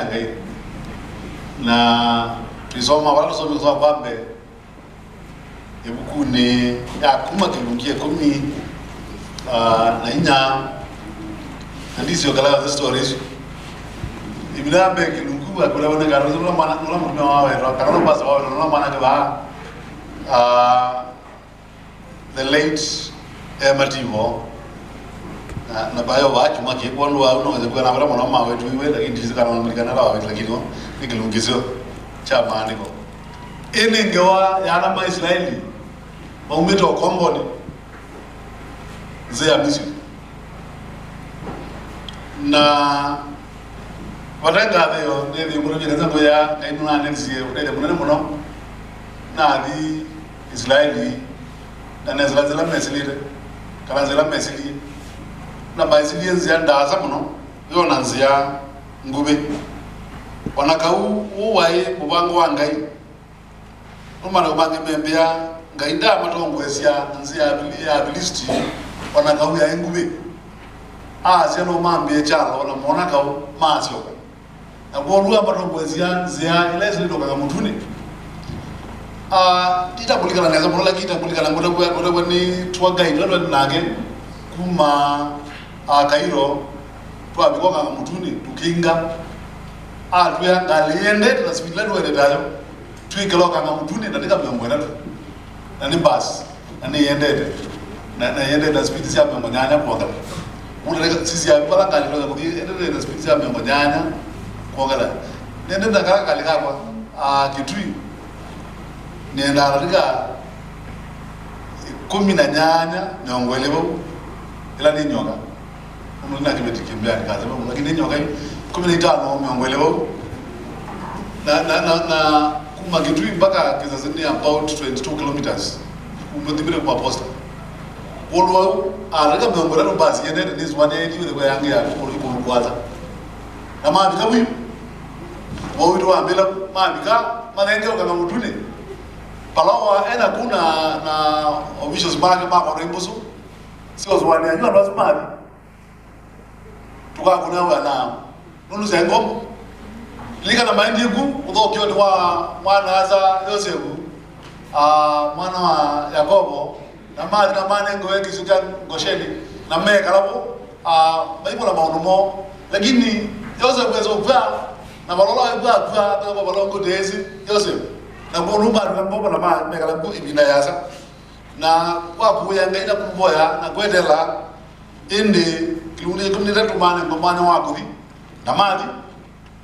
ngai na tulisoma wala tusome kwa kwambe ebukune ya kuma kilungie kumi na inya ndizio kala the stories ibilambe kilungu akula wana karo no mana no mwana wawe ro karo basa wawe no mana ka the late Mativo na bayo wacho maki kwanu wa unaweza kuwa na wala mwana mama wetu iwe lakini ndizikana mlikana rawa lakini nikilungizo cha maandiko ene ngewa yana maisraeli maumito komboni zea misri na watanga ayo ndio mwana jina zangu ya kainuna nenzie udele mwana mwana na di israeli na nezela mesilire kala zela mesili na baisili nzia ndaza muno yo nanzia ngube wanakau uwaye mubango wangai umana kubange membea ngainda matongwesia nzia abilisti wanakau ya ngube zeno mambe chalo na mona kau masio na bolua matongwesia nzia ile zilido kama mutune itabulikana nazo mona itabulikana ngoda ni tour guide lolo nage kuma kairo twa bikoka mutuni tukinga tuya ngaliende transmit ledu ende dayo tuikeloka mutuni ndika byongwena na ni bus na yende na yende transmit sia byongonyanya kwa unataka sisi ya bala kali ndio kudi ende transmit sia byongonyanya kwa ngala nende ndaka kali kwa kitui nenda katika 18 nyongwelebo ila ni nyoka unaona kimetikimbia kaza lakini nyoka 15 nyongwelebo na kuma kitui mpaka kizazini about 22 kilometers umedibire kwa posta wolwa araka nyongwelebo basi yende ni zwane ni kwa yangi ya kwanza na mabi kabu wao ambela mabi ka malenge kama mutune palawa ena kuna na officials bage mako rembusu sio zwane anywa ndo mabi tukakuna wana nunu zengo lika na maindi ku udokyo kwa mwana aza Yosefu mwana wa Yakobo na mali na manengo wengi suka Gosheni na meka lapo baibo la maonomo lakini Yosefu ezo kwa na balola kwa kwa balongo dezi Yosefu na bonumba tukambobo na meka lapo ibina yasa na kwa kuya ngaida kumboya na kwedela indi kiuni kumnira tumane ngomane wako na mali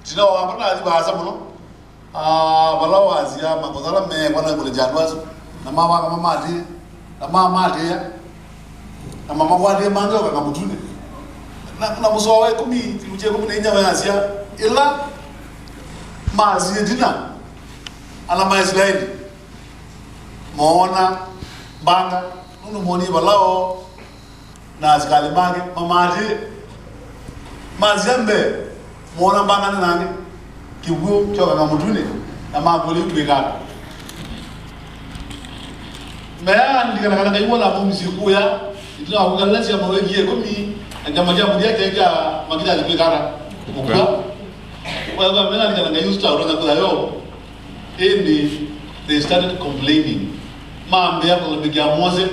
tina wabana baza muno balawazia makozala me kwana kule janwazo na mama kama mali na mama ya na mama wadi manga kwa mutune na musowa 10 kiluje 10 nyawa yasia ila mazi dina ala maisraeli moona banga nunu moni balao na askali mage mamadi mazembe mona banga nani kibu choka kama mutune na mabuli tweka mea ndikana kana kaibola mumsiku ya ituna kugalasi ya maweji komi ngama jamu yake ya magida alipekara ukwa kwa mena ndikana ngayusta uronga kwa yo endi they started complaining mambe ya kulebigia Mose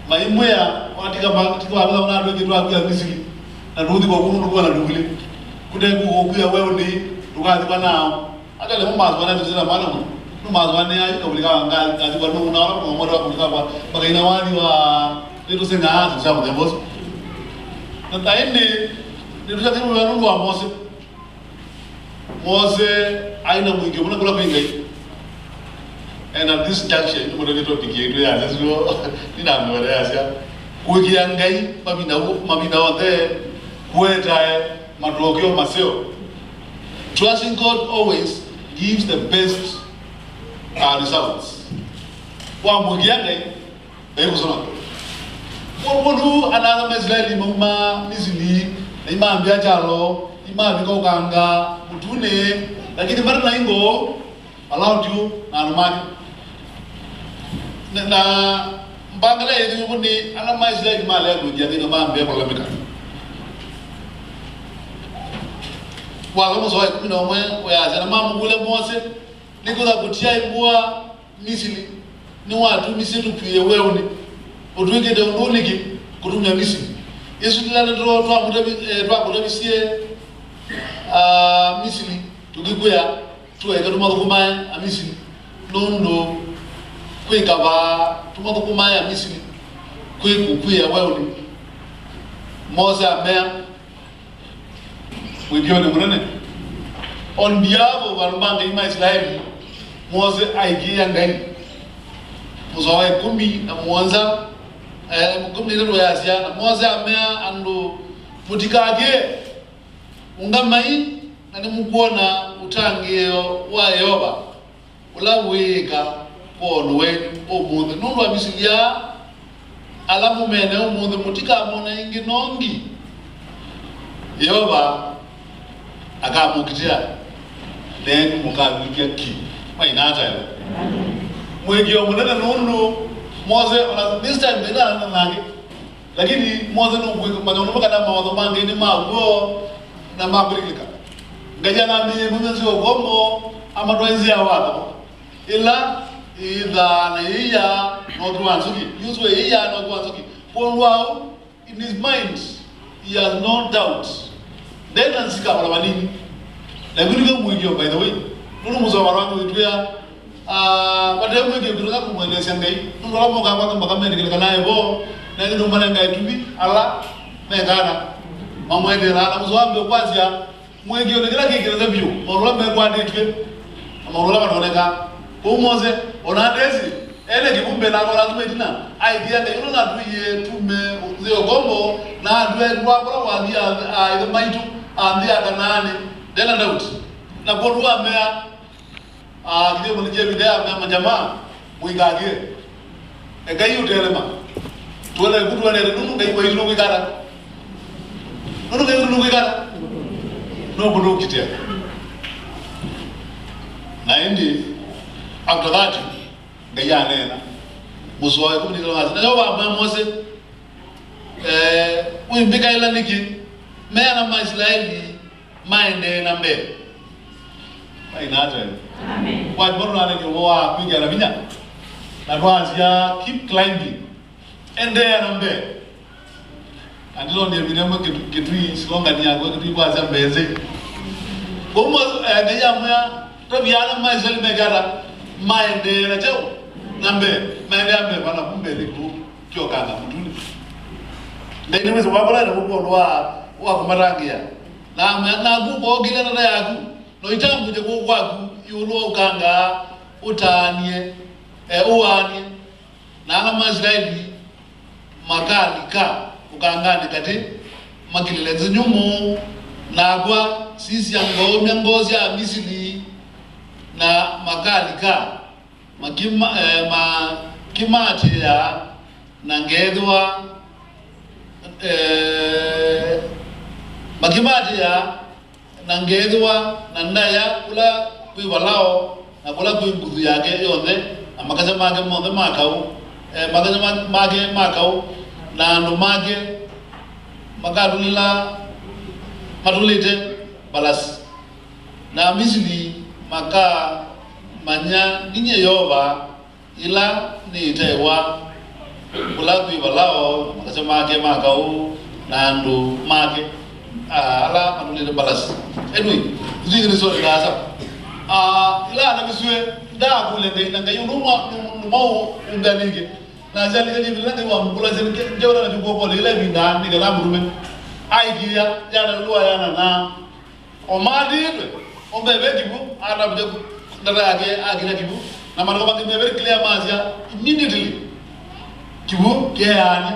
maimwea watika bantu kwa abala na ndoki twa kwa Misri na rudi kwa kumu kwa na dugule kudai kuokuya wewe ni rugazi bana aka le mama zwana tuzina maana mu mazwane ya kabulika ngali kazi kwa nuna wala kwa moto kwa kwa baka ina wani wa ndio senga hatu sababu ndio boss na taende ndio sasa ni wanungu wa Mose aina mwingi mbona kula kwingai. And at this junction, you want to get to let's go. Nina mweleza kukiangai mabina wote kueta madrogio maseo. Trusting God always gives the best results. Wa mugiangai eko sona. Wonu another Israeli mama nizili imambia jalo imambi ko kanga mutune lakini mara na ingo allowed you na anumani na mbangala yetu kundi ana Israeli mali ya kuja ni mambo ya kulamika kwa kama soa 11 oyaza na mama kule Mose niko za kutia imbua Misri ni watu misitu kuye wewe utwike de nduniki kutumia Misri Yesu tilana twa kutabisie Misri tugikuya tuweka tumathukuma Misri nondo kwikaba tumathukuma ya Misri kwikuya wewe Mose amea wigione munene on behalf of Almanga in Israel Mose aigia ngai muzawa 10 na mwanza mkumni ndio ya Asia Mose amea ando mutikage ungamai nani mukuona utangio wa Yehova ulaweka pono wenu omunthe nundu abisilia alamu mene omunthe mutika mona ingi nongi Yehova akamukitia then mukabikia ki mainata yo mwegio munene nundu Mose this time bila nangi lakini Mose no manyono makana mawazo mange ni mago na mabrilika ngajana mimi mwenzi ogombo ama twenzi ya wako ila idha na iya no tuanzuki uswe iya no tuanzuki for wow in his mind he has no doubt then ansika wala manini lakini kama mwingio by the way nunu muzo warangu itwa baada ya mwingio kutoka kumweleza ngai nunu wala moga kwa kama kama ndio kana yebo na ndio mbona ngai tubi ala mengana mamwende na muzo wambe kwazia mwingio ndio kila kitu bio morola mbwa nditwe morola wanaoneka Mose onadezi ele kibumbe na kola tumetina idea ndio nuna tuye tume zio gombo na adwe rwabora wadia ile maitu andia kanane dela doubt na bodwa mea ndio mlije video na jamaa muigage egayu telema tuele kutwa ne nunu ngai kwa hilo ngikara nunu ngai nunu ngikara no bodo kitia na ndi after that ngayanena musoya kumnikala ngazi nayo baba Mose uimbika ila niki mena maisraeli maende na mbele mainata amen kwa mbona nani wa kuingia na vinya na kwanza keep climbing endea na mbele andilo ndio binemo kitu silonga ni yako kitu kwanza mbeze bomo ngayamya tabiana maisraeli megara maende na chao nambe maende ambe bana kumbe liku kyo kanga mutuni ndine wezo wabala na kuko wa kumarangia na kuko gile na yaku no itambu je ko kwaku yulo kanga utanie uani na Israeli makali ka ukangani kati makilele nyumu na kwa sisi angao ngozi ya Misri na makali ka kimati ya na ngedwa makimati ya na ngedwa na ndaya kula kuibalao na kula kuimbudu yake yonde amakaza mage monde makau magaza mage makau na ndo mage magadulila madulite balas na Misri maka manya ninye Yehova ila ni itewa kula kuibalao magaza mage makau na ndo mage ala madulite balas anyway zingine so ndaza ila na biswe da kule ngai ngai numo undanige na zali ngai bilanga wa mkula zeni jawra na jukoko ile binda ni gala murume aigia yana luwa yana na omadidwe ombebe kibu ana bje ndara yake agira kibu na maroko bangi bebe clear mazia immediately kibu ke yani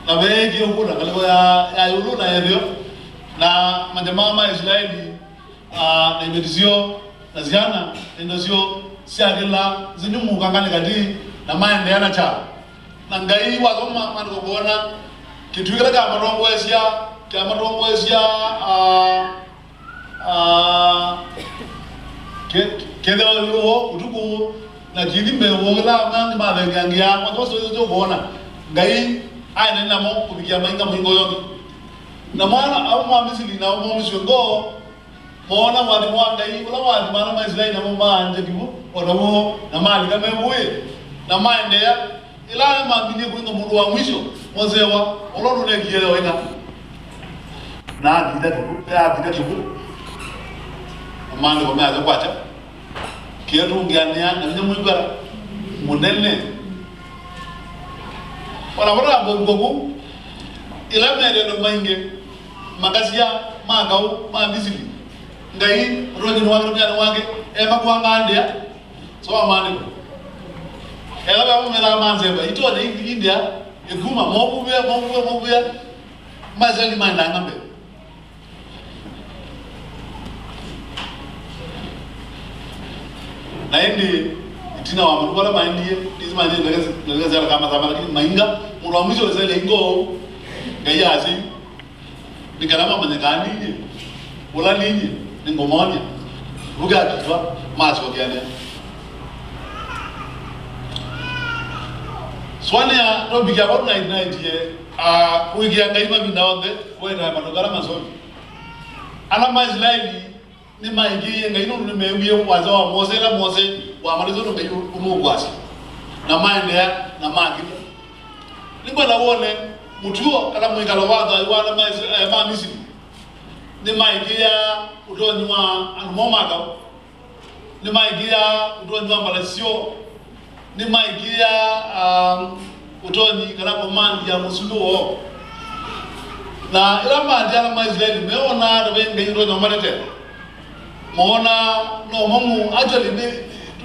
na bege ukula kaliko ya yulu na yebyo na majamama Israeli na imedizio na ziana ndozio siagila zinyumu kangane kadi na maende yana cha na ngai wazoma mango bona kitwira ka marongo esia ka marongo esia kede lo utuku na jidimbe wongla mangi malengangia mwazo zo bona ngai aina namo kubikia mainga mwingo yote na mwana au Misri na Misri ngo mona wadi mwanga hii wala wadi mana maizilai na mama anje kibu odawo na mali kama wewe na maendea ila maamini kuinga mundu wa mwisho mozewa olono ne kielewa ina na gida kibu amani kwa meza kwacha kietu ngania na nyamwibara munene wala wala gogo ila mere no mainge magasia magau mabizili ngai roji no wake makwanga ndia so amani ko ela ba mera manzeba ito na India eguma mobuya mazali manda ngambe na indi itina wa mkola maindie izima nje zala kama zamani lakini mainga mwa mwisho zile ingo ngayazi nikarama manyakani nje wala nini ningomoja ruga kitwa macho gani swali ya no biga kwa night wiki ya ngaima bindaonde kwenda madogara masomi ana mazlaili ni maingi ngaino nimeambia wazo wa Mose wa malizo ndo ngayo umugwasi na maende na magi limba na wone mutuo kala mwingalo wadha wana mamisi ni maingi ya udonywa anmomaga ni maingi ya udonywa malasio ni maingi ya utoni kana komandi ya musuluo na ila mandi ala maizeli meona da benga yiro no marete mona no mamu actually ni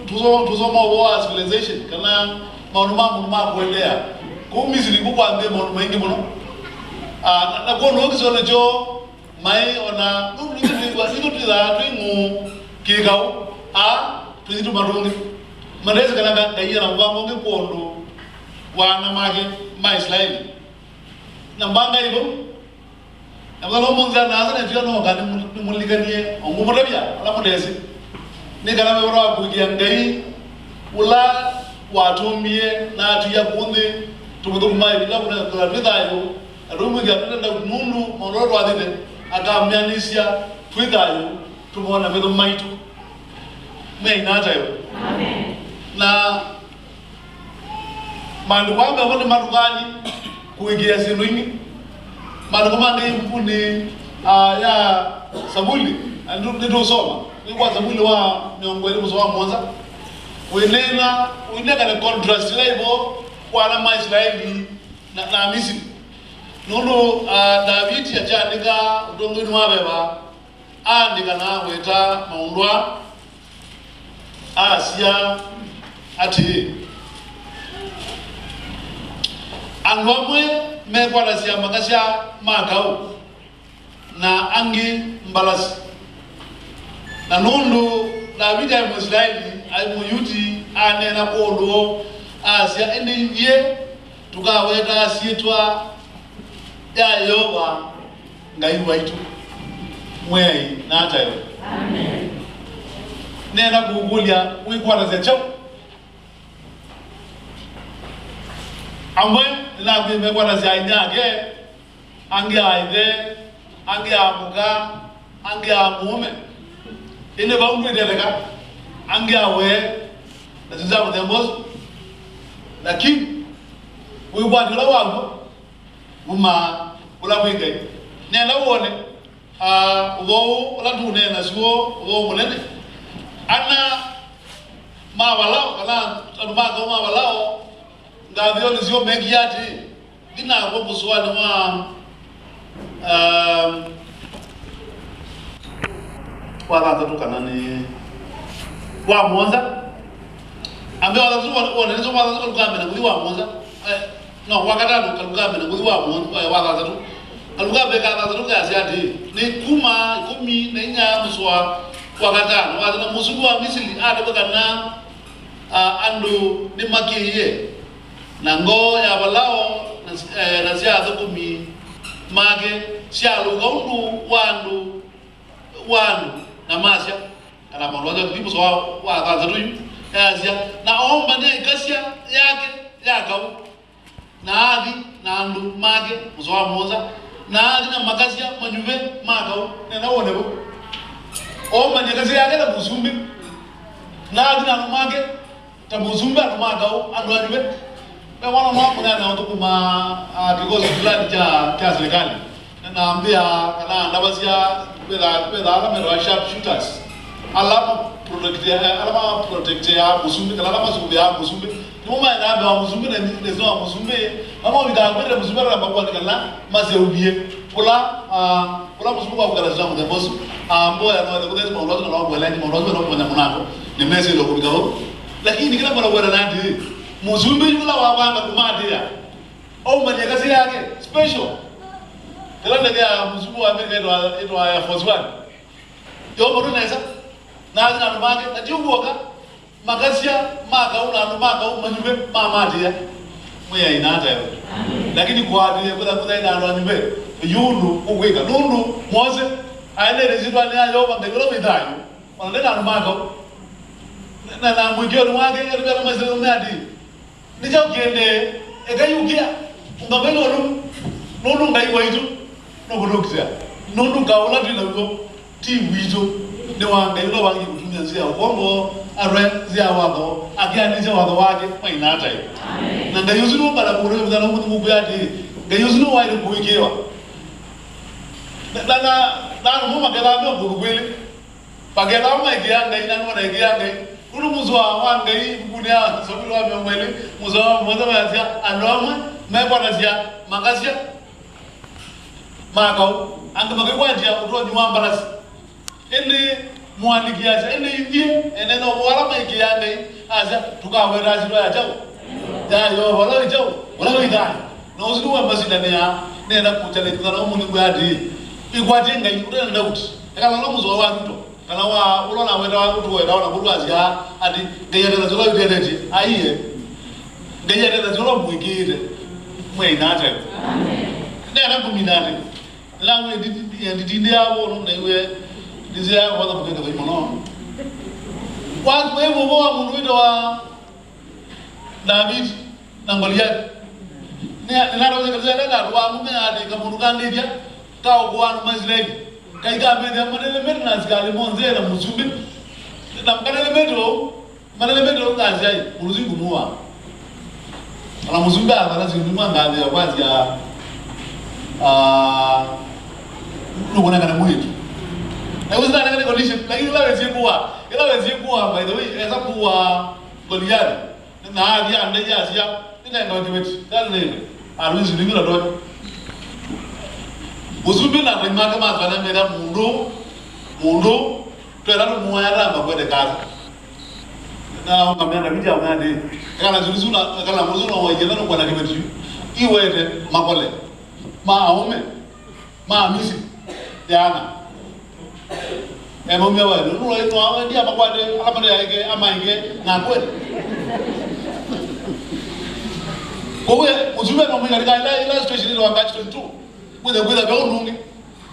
tuzo mo civilization kana maunu ma kuelea ku misiri ku kwambe maunu mengi mono na ko no kiso jo mai ona ndu tila twingu kigau tuzitu madongi manezi kana kayira mwango ngepondo wana mage maislaili na mbanga hivyo abalo monza na azana tiyo no gani muliganie ngumurabia ala mudesi ni kana bero akugia ngai ula watumie na atuya kunde tumudo mai bila kuna kwa vidayo arumu ga tenda mundu mororo adide akamyanisia twidayo tumona bedo maitu me inatayo amen na mandu kwanga wone madugani kuigia sinuni mandu kwanga impuni ya Sabuli ndio soma ni kwa Sabuli wa miongoni mwa mwanza wenena na contrast level kwa na Israeli na Misri nono David ya chandika udongoni wabeba andika na weta maundwa Asia ati angomwe mekwa sia makasha makau na angi mbalasi na nundu David ya Israeli ay muyuti anena kodo Asia ende ye tukaweta sietwa ya yoba ngai waitu mwei na atayo amen nena kugulia wikwa za chao amwe la bime kwa za nyage ange aide ange amuga ange amume ine ba umwe delega ange awe na tuzamu dembos lakini wikwa ndola wangu uma ula kwingai nena uone uwo la dune na suo uwo mulene ana mawalao kala anumaga mawalao ngavyo nizio mengi yati dina kwa buswani wa wala tatuka nani wa Mwanza ambe wala zuwa wanazo wala kalugame na kuwa Mwanza no wakatano kalugame na kuwa Mwanza wala tatu kalugame kala tatu kasi ati ni kuma 10 na nya muswa wakatano wala musugu wa Misri adabana ando ni makiye na ngo ya balao na siazo kumi mage sialo gaundu wandu na masya ala malwaza klipo so wa kaza tu yazia na omba ne kasia yake yakau na adi na andu mage mzoa moza na adi na makasia manyuve makau na wone bo o manyakazi yake na musumbi na dina numage ta musumbi anumaga ando anywe na wana mwa na otokuma kikosi fulani cha serikali na naambia kana ndabasia kwela ala sharp shooters alama protect ya musumbi kana alama musumbi ya musumbi noma na ba musumbi na nezo musumbi ama bidagwele musumbi ra bakwa kana mazeubie kula musumbi kwa kugala zangu the boss mboya no the kudes maulozo na wabwela ni maulozo na wabwela munako ni mesi lo kubigao lakini kila mara bwana nandi musumbi yula wabanga kumadia au manyakazi yake special kila ndega musumbi wa Amerika ito ya Force One yo bodo nesa na numage na jiugoka magasia maga una numaga umanyube mamadia mwe inata yo lakini kwa adile kwa ina ndo anyube yulu uweka nundu moze aile rezidwa ni ayo bangelo bidayo wanaleta numaga na mwijio nwage ngalibera mazelo mnadi nija kende egayukia ungabelo nundu ngai waitu nogoloksia nundu kaula dilabo ti wizo ni wangelo wangi kutumia zia ukongo arwe zia wako akianisha wako wake mainata hiyo na ngayuzunu bala bure mzalo mungu yati ngayuzunu waile kuikewa na muma kala ndo kukweli pagela maigia ngaina ngona igia ngai ulu muzwa wangai kunia sobilo wa mwele muzwa mwanza ya andoma mebona zia magasia makao anga magwajia utwa nyumba ende muandikiaza ende yivie ende no wala maikiyande aza tukawera ziro ya jawo ya yo wala jawo wala idani no uzidu wa masindane ya nenda kutale kana umuntu gwadi igwaje ngai kudena ndauti kala lo muzo wa nto kana wa ulona wenda wa nto wenda na bulwazi ya adi ngeyera ziro yedeti aiye ngeyera ziro mwigire mwe inata amen nenda kuminane lawe nditinde yabo no naiwe dizia wada bukenda kwa imono watu wewe boa mundu wa David na Goliath ne naro zeka na wa mume ade kamundu kandidia ka ogwanu mazilegi kaika mbele manele medo na zikali monzera musumbi na manele medo ngazai muruzingu muwa ala musumbi ala zinduma ngale ya kwazi ya nubona kana mwetu na uzi na ngane condition lakini ila wezi kuwa by the way eza kuwa Goliath na hadi ande jasia nina ndo tiweti kalene aruzi ningira do musumbi na rimaka mazana mera mundu twera no muara makwede kaza na ungamenda bija ngade kana zulizula kana muzuna wajela no kwa na kibeti iwete makole aume misi yana emo mewa nulo ito awe dia makwade alamade yake amainge na kweli kowe muzume no mwinga ila situation ile wakati 22 kwenda kwa unungi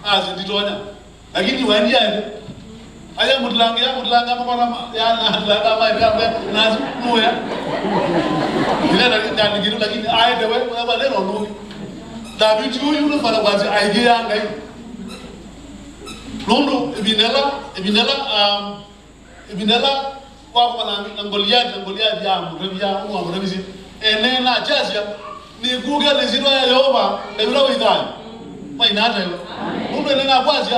azinditonya lakini wani yake aya mutlanga mama yana ndanga maika na muya ile ndani ngiru lakini aye dewe kwa leo unungi David huyu ndo fara kwazi aige yanga hiyo Londo ebinela kwa na Goliath ya mrevi enena chasia ni kuga lezidwa ya Yehova ebila widani mainata yo Londo enena kwazi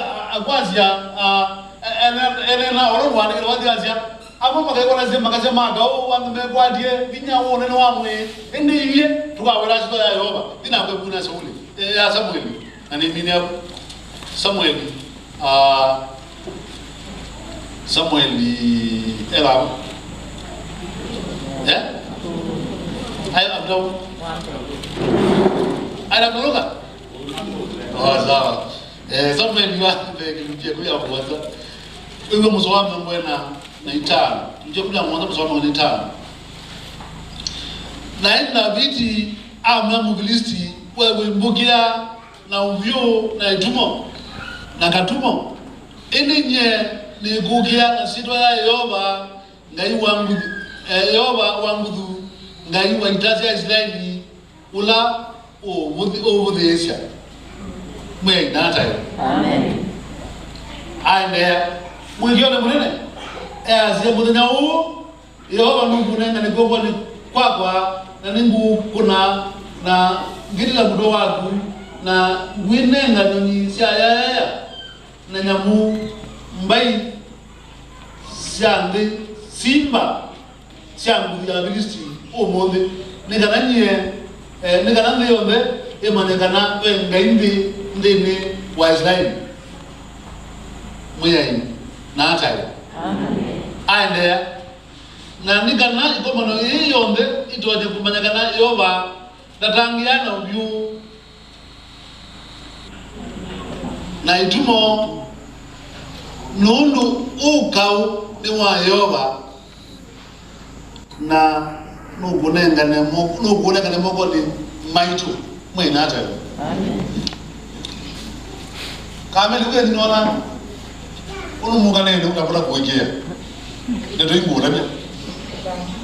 enena orwa ni wadi asia apo makayikona zema kasema gawo wangu mekwadie binyawo nene wamwe ende yiye tukawera zidwa ya Yehova dinakwe kuna Sauli ya Samuel ani minia Samuel Samuel Elam ya ayo abdou ayo abdouga sawa Samuel wa ndio kuja kwanza wewe mzoa mwena na itano nje kuja mwanzo mzoa mwena itano na ina viti ama mugilisti wewe mbugia na uvyo na itumo na katumo enye ni kugia na sitwa ya Yehova ngai wangu Yehova wangu ngai wa itazi ya Israeli ula over the Asia mwe nata amen ande Mwigione munene asia muthenya uu Yehova Mungu nenga ni gogo ni kwakwa na ningu kuna na ngirila mudo waku na gwinenga nyonyi cia yaya na nyamu mbai cianthi simba ciangu ya Kristo umuthi nikananyie nikana nthi yothe imanekana wengaimbi nthini wa Israeli mwiyaini na atai aendea na nikana ikomano hii yothe itwaje kumanyakana Yehova ndatangiana ubyu na itumo nundu ukau ni wa Yehova na nukunengane moko ni maitu mwina hata kameli kwe ninaona unumugane ni ukapula kuwekea neto ingula bia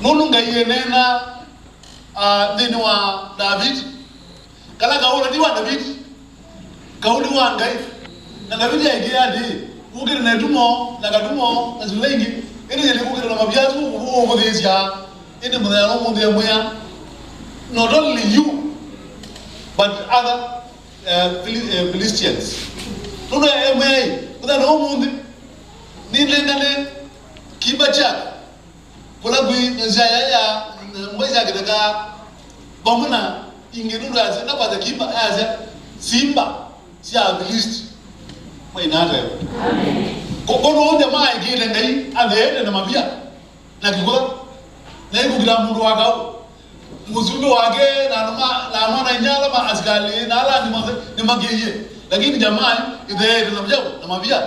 nunu ngayenena nini wa David kala kaula diwa David kauli wa ngai na David ya igiadi ukiri na tumo na katumo na zulengi ini yeli ukiri na mabyazu ubudhizia ini mudhalo mudhe moya not only you but other Philistines nunu ya moya mudhalo mudhe ni lengane kibacha kula gui nzaya ya mweja kitaka bomuna ingenura azi na bada kiba azi simba sia Philist mwainata amen kono onde mai gire ngai alede na mabia na kikola na ikugira mundu wakao muzungu wake na mwana nyala ma askali na ala ni magiye lakini jamaa idhe na mjao na mabia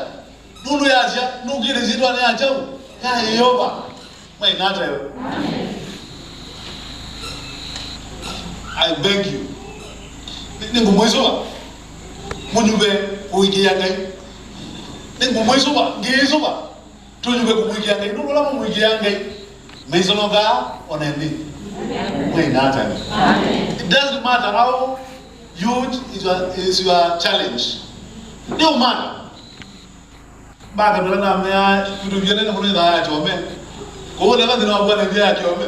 nunu ya asia nugire zitwa na achao ya Yehova mwainata amen I beg you. Ningu mwezo munyube kuigia ngai. Ningu mwezo ba ngezo ba. Tunyube kuigia ngai. Nungu la muigia ngai. Mwezo noga onendi. Amen. Amen. It doesn't matter how huge is your challenge. No matter. Baga nana mea kuduviane na mwenye da chome. Ko le ndina bwana ndia chome.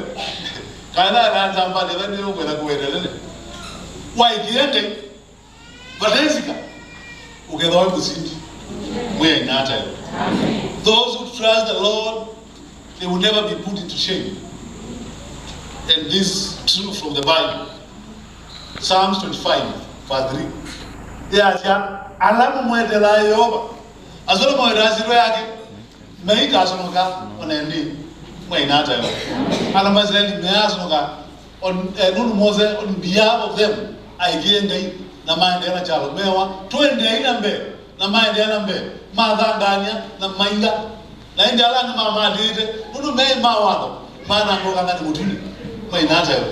Kana ranta mbale bani yo kwenda kuendelea waigiyende badezika ukedhoe kusindi mwe nyata amen those who trust the Lord they will never be put into shame and this true from the Bible Psalms 25 verse 3 ya alamu mwendela Yehova azolo mwendaziro yake meika asonoka onendi mwainata yo ana mazeli measonoka on Moses on behalf of them aigengai na maendeleo chalo mewa twende ina mbe na maendeleo mbe madhanganya na mainga na indala na mama dite nunu mei mawado maana ngoka ngati mutuni mwainata yo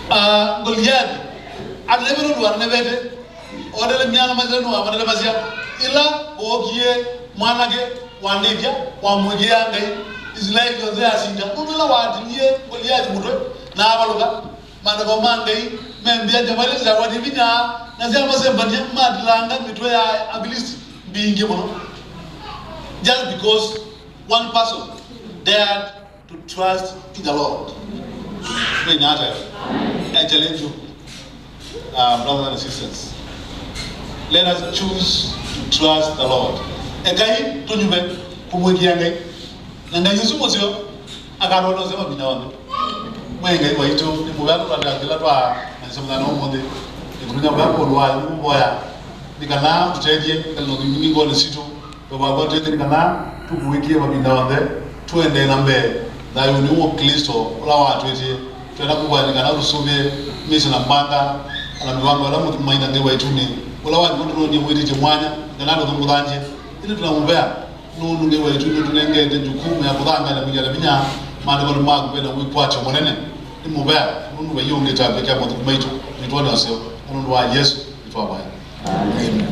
amen Goliath alebero duar nebete odele miana mazenu wa madele bazia ila ogie mwanake wandivya wa mwegia ngai Israeli yote asinda nunula wadilie Goliath mutwe na abaluka mandako mangai membia jamali za wadivina na zama sembania madlanga mitwe ya ability bingi mono just because one person dared to trust in the Lord. I challenge you, brothers and sisters, let us choose to trust the Lord. Ekai tunyube kumwekia ngai na Yesu mozio akarono sema binawangu mwenge wa ito ni mubako atagila twa nasema na omonde ikunya bako lwa mboya nikana tutedie kalo ningo lesito baba tete nikana tukuwikie mabinawande tuende na mbe na yoni wo Kristo la watu eti tena kubwa nikana rusube misi na mbanga ala miwango ala mutu mainda ngewa ituni wala watu ndo ndi mwiti chimwanya nikana ndo ngudanje ili tunamumbea nunu ngewa ituni tunengende jukumu ya kudanga na kujala binya manda kwa magu kwenda kuipwacha monene imubea nunu weyonge tabeka kwa mtu maitu nitwana sio nunu wa Yesu nitwa baya amen.